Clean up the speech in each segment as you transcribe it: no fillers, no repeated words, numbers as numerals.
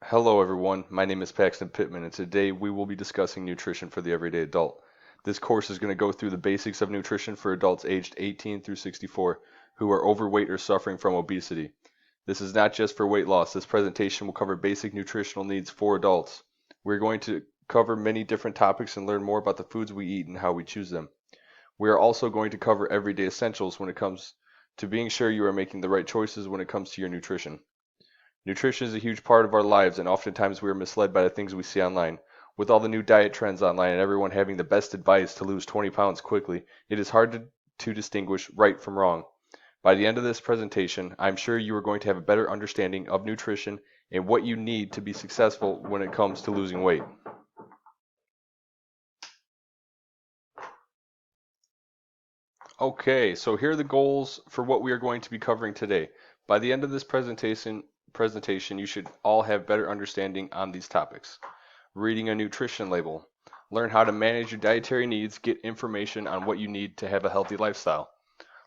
Hello everyone, my name is Paxton Pittman and today we will be discussing nutrition for the everyday adult. This course is going to go through the basics of nutrition for adults aged 18 through 64 who are overweight or suffering from obesity. This is not just for weight loss, this presentation will cover basic nutritional needs for adults. We're going to cover many different topics and learn more about the foods we eat and how we choose them. We are also going to cover everyday essentials when it comes to being sure you are making the right choices when it comes to your nutrition. Nutrition is a huge part of our lives, and oftentimes we are misled by the things we see online. With all the new diet trends online and everyone having the best advice to lose 20 pounds quickly, it is hard to distinguish right from wrong. By the end of this presentation, I'm sure you are going to have a better understanding of nutrition and what you need to be successful when it comes to losing weight. Okay, so here are the goals for what we are going to be covering today. By the end of this presentation, you should all have better understanding on these topics. Reading a nutrition label. Learn how to manage your dietary needs, get information on what you need to have a healthy lifestyle.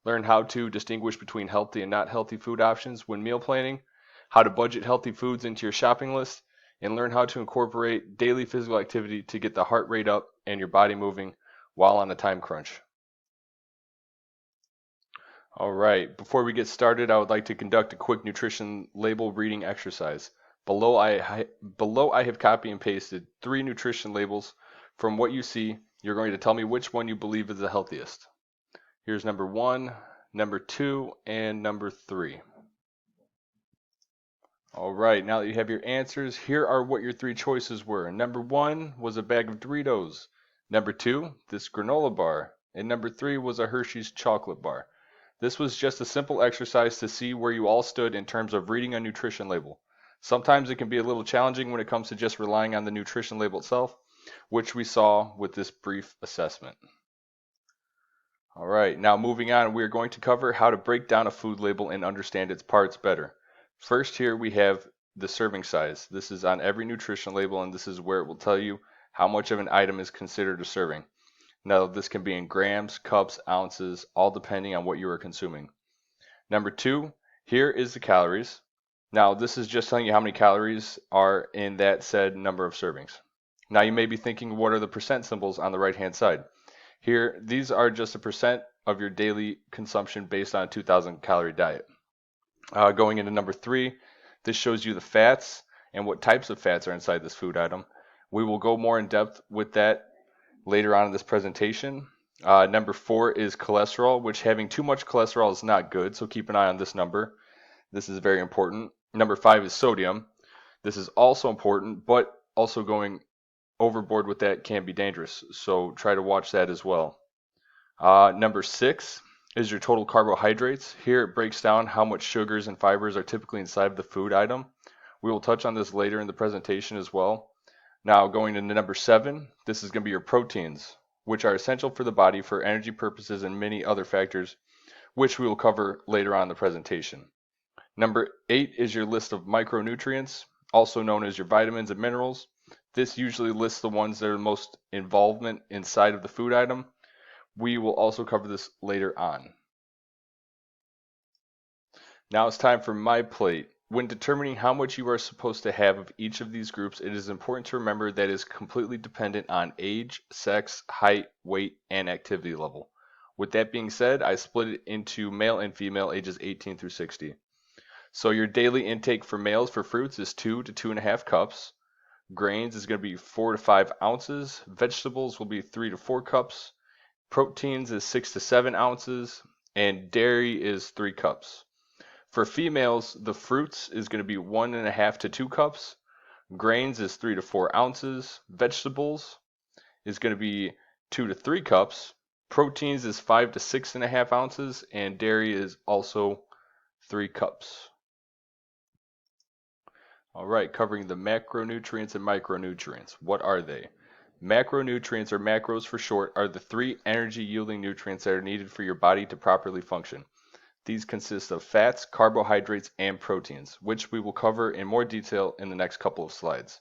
Learn how to distinguish between healthy and not healthy food options when meal planning, how to budget healthy foods into your shopping list, and learn how to incorporate daily physical activity to get the heart rate up and your body moving while on a time crunch. All right, before we get started, I would like to conduct a quick nutrition label reading exercise. Below I have copy and pasted three nutrition labels. From what you see, you're going to tell me which one you believe is the healthiest. Here's number one, number two, and number three. All right, now that you have your answers, here are what your three choices were. Number one was a bag of Doritos. Number two, this granola bar. And number three was a Hershey's chocolate bar. This was just a simple exercise to see where you all stood in terms of reading a nutrition label. Sometimes it can be a little challenging when it comes to just relying on the nutrition label itself, which we saw with this brief assessment. All right, now moving on, we are going to cover how to break down a food label and understand its parts better. First, here we have the serving size. This is on every nutrition label, and this is where it will tell you how much of an item is considered a serving. Now, this can be in grams, cups, ounces, all depending on what you are consuming. Number two, here is the calories. Now, this is just telling you how many calories are in that said number of servings. Now, you may be thinking, what are the percent symbols on the right-hand side? Here, these are just a percent of your daily consumption based on a 2,000 calorie diet. Going into number three, this shows you the fats and what types of fats are inside this food item. We will go more in depth with that later on in this presentation. Number four is cholesterol, which having too much cholesterol is not good, so keep an eye on this number. This is very important. Number five is sodium. This is also important, but also going overboard with that can be dangerous, so try to watch that as well. Number six is your total carbohydrates. Here it breaks down how much sugars and fibers are typically inside of the food item. We will touch on this later in the presentation as well. Now going into number seven, this is going to be your proteins, which are essential for the body for energy purposes and many other factors, which we will cover later on in the presentation. Number eight is your list of micronutrients, also known as your vitamins and minerals. This usually lists the ones that are most involvement inside of the food item. We will also cover this later on. Now it's time for my plate. When determining how much you are supposed to have of each of these groups, it is important to remember that it is completely dependent on age, sex, height, weight, and activity level. With that being said, I split it into male and female ages 18 through 60. So your daily intake for males for fruits is 2 to 2.5 cups. Grains is going to be 4 to 5 ounces. Vegetables will be 3 to 4 cups. Proteins is 6 to 7 ounces. And dairy is 3 cups. For females, the fruits is going to be 1.5 to 2 cups. Grains is 3 to 4 ounces. Vegetables is going to be 2 to 3 cups. Proteins is 5 to 6.5 ounces. And dairy is also 3 cups. All right, covering the macronutrients and micronutrients. What are they? Macronutrients, or macros for short, are the three energy-yielding nutrients that are needed for your body to properly function. These consist of fats, carbohydrates, and proteins, which we will cover in more detail in the next couple of slides.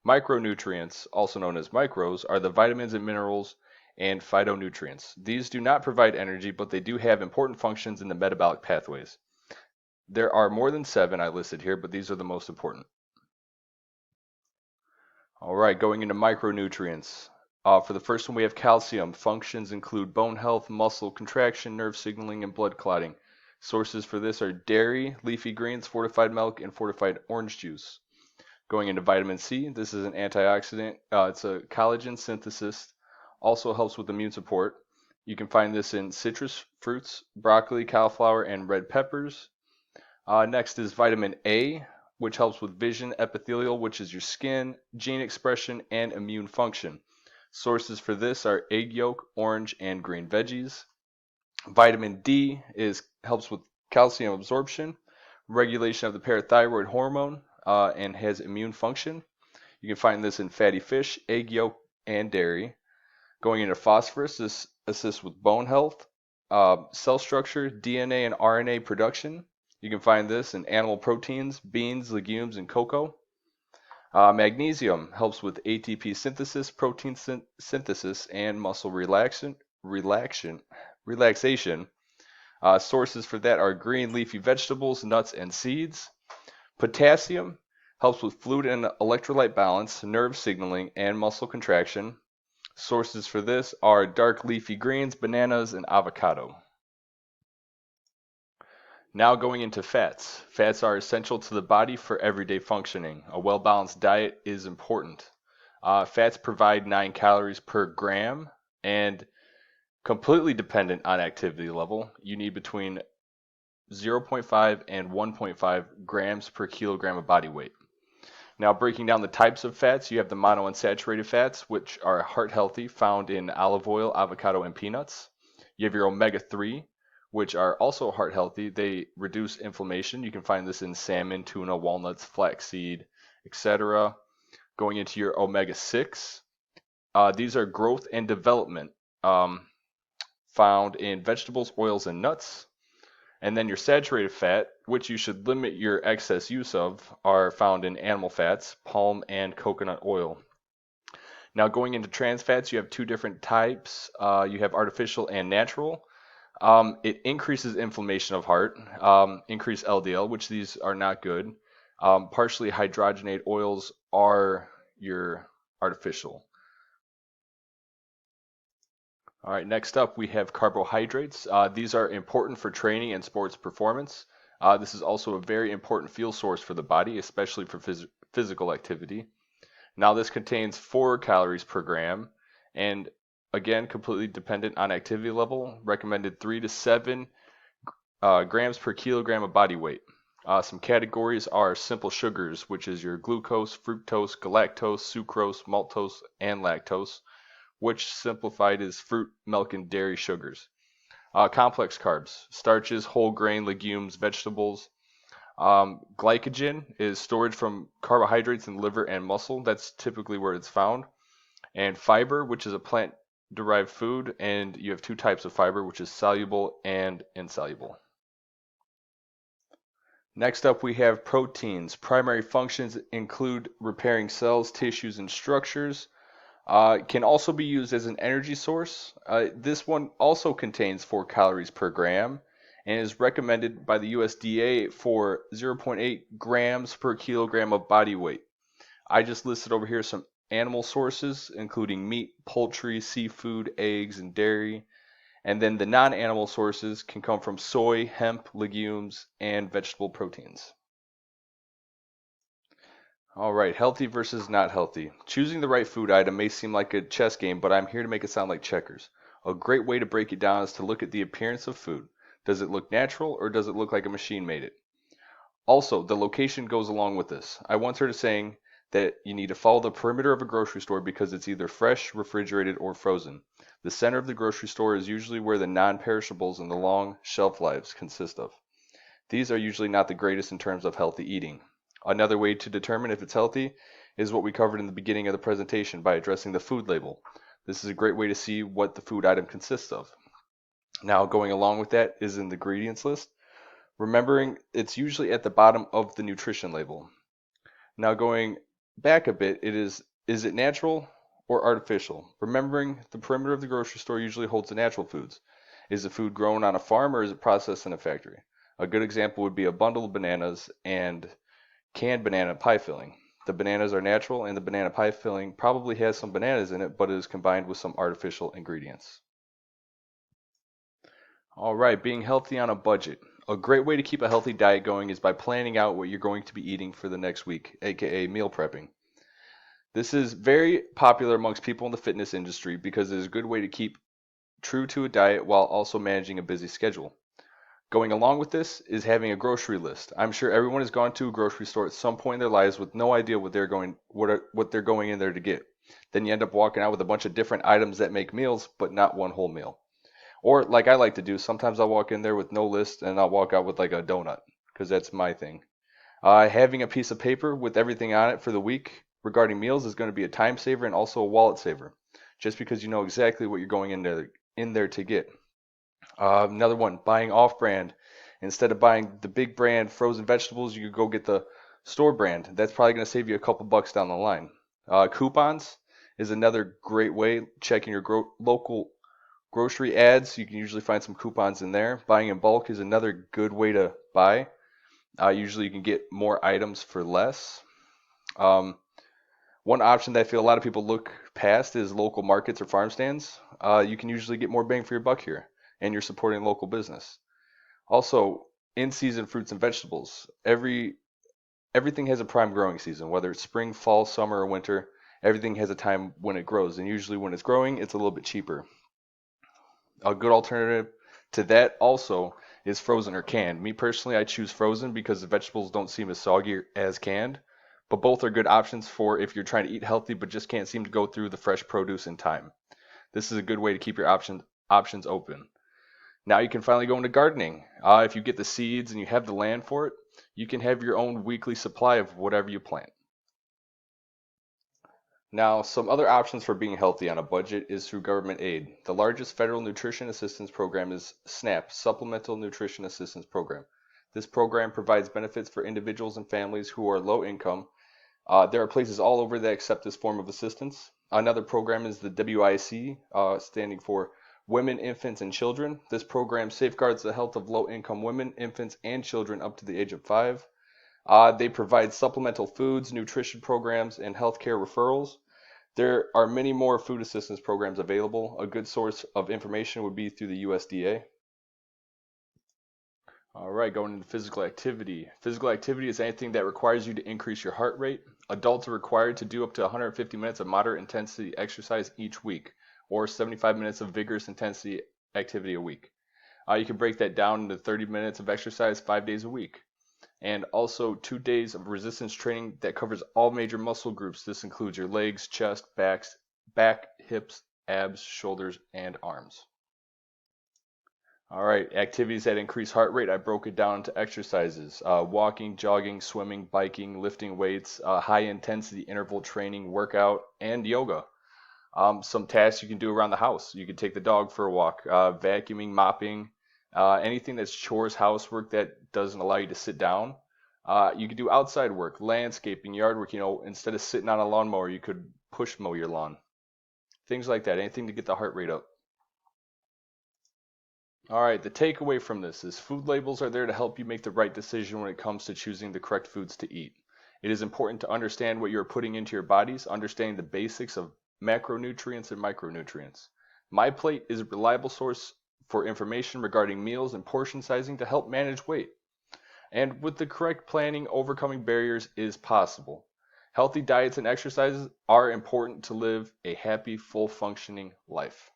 Micronutrients, also known as micros, are the vitamins and minerals and phytonutrients. These do not provide energy, but they do have important functions in the metabolic pathways. There are more than 7 I listed here, but these are the most important. All right, going into micronutrients. For the first one, we have calcium. Functions include bone health, muscle contraction, nerve signaling, and blood clotting. Sources for this are dairy, leafy greens, fortified milk, and fortified orange juice. Going into vitamin C, this is an antioxidant. It's a collagen synthesis, also helps with immune support. You can find this in citrus fruits, broccoli, cauliflower, and red peppers. Next is vitamin A, which helps with vision, epithelial, which is your skin, gene expression, and immune function. Sources for this are egg yolk, orange, and green veggies. Vitamin D helps with calcium absorption, regulation of the parathyroid hormone, and has immune function. You can find this in fatty fish, egg yolk, and dairy. Going into phosphorus, this assists with bone health, cell structure, DNA, and RNA production. You can find this in animal proteins, beans, legumes, and cocoa. Magnesium helps with ATP synthesis, protein synthesis, and muscle relaxation. Sources for that are green leafy vegetables, nuts, and seeds. Potassium helps with fluid and electrolyte balance, nerve signaling, and muscle contraction. Sources for this are dark leafy greens, bananas, and avocado. Now going into fats. Fats are essential to the body for everyday functioning. A well-balanced diet is important. Fats provide 9 calories per gram, and completely dependent on activity level, you need between 0.5 and 1.5 grams per kilogram of body weight. Now, breaking down the types of fats, you have the monounsaturated fats, which are heart healthy, found in olive oil, avocado, and peanuts. You have your omega-3, which are also heart healthy. They reduce inflammation. You can find this in salmon, tuna, walnuts, flaxseed, etc. Going into your omega-6, these are growth and development, found in vegetables, oils, and nuts. And then your saturated fat, which you should limit your excess use of, are found in animal fats, palm and coconut oil. Now going into trans fats, you have two different types. You have artificial and natural. It increases inflammation of heart, increase LDL, which these are not good. Partially hydrogenated oils are your artificial. All right, next up we have carbohydrates. These are important for training and sports performance. This is also a very important fuel source for the body, especially for physical activity. Now this contains 4 calories per gram, and again, completely dependent on activity level, recommended 3 to 7 grams per kilogram of body weight. Some categories are simple sugars, which is your glucose, fructose, galactose, sucrose, maltose, and lactose, which simplified is fruit, milk, and dairy sugars. Complex carbs, starches, whole grain, legumes, vegetables. Glycogen is storage from carbohydrates in liver and muscle. That's typically where it's found. And fiber, which is a plant-derived food, and you have 2 types of fiber, which is soluble and insoluble. Next up, we have proteins. Primary functions include repairing cells, tissues, and structures. Can also be used as an energy source. This one also contains 4 calories per gram and is recommended by the USDA for 0.8 grams per kilogram of body weight. I just listed over here some animal sources, including meat, poultry, seafood, eggs, and dairy. And then the non-animal sources can come from soy, hemp, legumes, and vegetable proteins. All right, healthy versus not healthy. Choosing the right food item may seem like a chess game, but I'm here to make it sound like checkers. A great way to break it down is to look at the appearance of food. Does it look natural or does it look like a machine made it? Also, the location goes along with this. I once heard a saying that you need to follow the perimeter of a grocery store because it's either fresh, refrigerated, or frozen. The center of the grocery store is usually where the non-perishables and the long shelf lives consist of. These are usually not the greatest in terms of healthy eating. Another way to determine if it's healthy is what we covered in the beginning of the presentation by addressing the food label. This is a great way to see what the food item consists of. Now, going along with that is an ingredients list. Remembering it's usually at the bottom of the nutrition label. Now, going back a bit, is it natural or artificial? Remembering the perimeter of the grocery store usually holds the natural foods. Is the food grown on a farm or is it processed in a factory? A good example would be a bundle of bananas and canned banana pie filling. The bananas are natural, and the banana pie filling probably has some bananas in it, but it is combined with some artificial ingredients. All right, being healthy on a budget. A great way to keep a healthy diet going is by planning out what you're going to be eating for the next week, aka meal prepping. This is very popular amongst people in the fitness industry because it is a good way to keep true to a diet while also managing a busy schedule. Going along with this is having a grocery list. I'm sure everyone has gone to a grocery store at some point in their lives with no idea what they're going in there to get. Then you end up walking out with a bunch of different items that make meals, but not one whole meal. Or like I like to do, sometimes I'll walk in there with no list and I'll walk out with like a donut because that's my thing. Having a piece of paper with everything on it for the week regarding meals is going to be a time saver and also a wallet saver, just because you know exactly what you're going in there to get. Another one, buying off-brand. Instead of buying the big brand frozen vegetables, you could go get the store brand. That's probably going to save you a couple bucks down the line. Coupons is another great way. Checking your local grocery ads, you can usually find some coupons in there. Buying in bulk is another good way to buy. Usually you can get more items for less. Um, One option that I feel a lot of people look past is local markets or farm stands. You can usually get more bang for your buck here, and you're supporting local business. Also, in-season fruits and vegetables. Everything has a prime growing season, whether it's spring, fall, summer, or winter. Everything has a time when it grows, and usually when it's growing, it's a little bit cheaper. A good alternative to that also is frozen or canned. Me personally, I choose frozen because the vegetables don't seem as soggy as canned, but both are good options for if you're trying to eat healthy but just can't seem to go through the fresh produce in time. This is a good way to keep your options open. Now you can finally go into gardening. If you get the seeds and you have the land for it, you can have your own weekly supply of whatever you plant. Now, some other options for being healthy on a budget is through government aid. The largest federal nutrition assistance program is SNAP, Supplemental Nutrition Assistance Program. This program provides benefits for individuals and families who are low income. There are places all over that accept this form of assistance. Another program is the WIC, standing for Women, Infants, and Children. This program safeguards the health of low income women, infants, and children up to the age of 5. They provide supplemental foods, nutrition programs, and healthcare referrals. There are many more food assistance programs available. A good source of information would be through the USDA. All right, going into physical activity. Physical activity is anything that requires you to increase your heart rate. Adults are required to do up to 150 minutes of moderate intensity exercise each week, or 75 minutes of vigorous intensity activity a week. You can break that down into 30 minutes of exercise 5 days a week, and also 2 days of resistance training that covers all major muscle groups. This includes your legs, chest, back, hips, abs, shoulders, and arms. All right, activities that increase heart rate, I broke it down into exercises. Walking, jogging, swimming, biking, lifting weights, high intensity interval training, workout, and yoga. Some tasks you can do around the house. You can take the dog for a walk, vacuuming, mopping, anything that's chores, housework that doesn't allow you to sit down. You could do outside work, landscaping, yard work. Instead of sitting on a lawnmower, you could push mow your lawn. Things like that. Anything to get the heart rate up. All right, the takeaway from this is food labels are there to help you make the right decision when it comes to choosing the correct foods to eat. It is important to understand what you're putting into your bodies, understanding the basics of macronutrients and micronutrients. My Plate is a reliable source for information regarding meals and portion sizing to help manage weight. And with the correct planning, overcoming barriers is possible. Healthy diets and exercises are important to live a happy, full functioning life.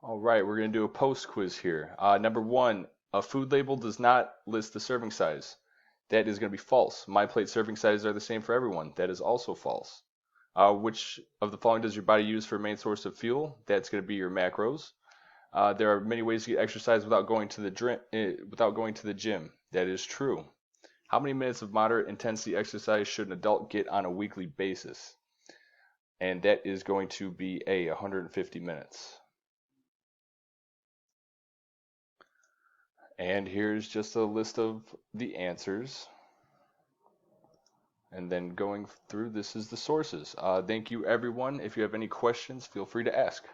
All right, we're going to do a post quiz here. Number one, a food label does not list the serving size. That is going to be false. My Plate serving sizes are the same for everyone. That is also false. Which of the following does your body use for a main source of fuel? That's going to be your macros. There are many ways to get exercise without going to the gym. That is true. How many minutes of moderate intensity exercise should an adult get on a weekly basis? And that is going to be 150 minutes. And here's just a list of the answers. And then going through, this is the sources. Thank you, everyone. If you have any questions, feel free to ask.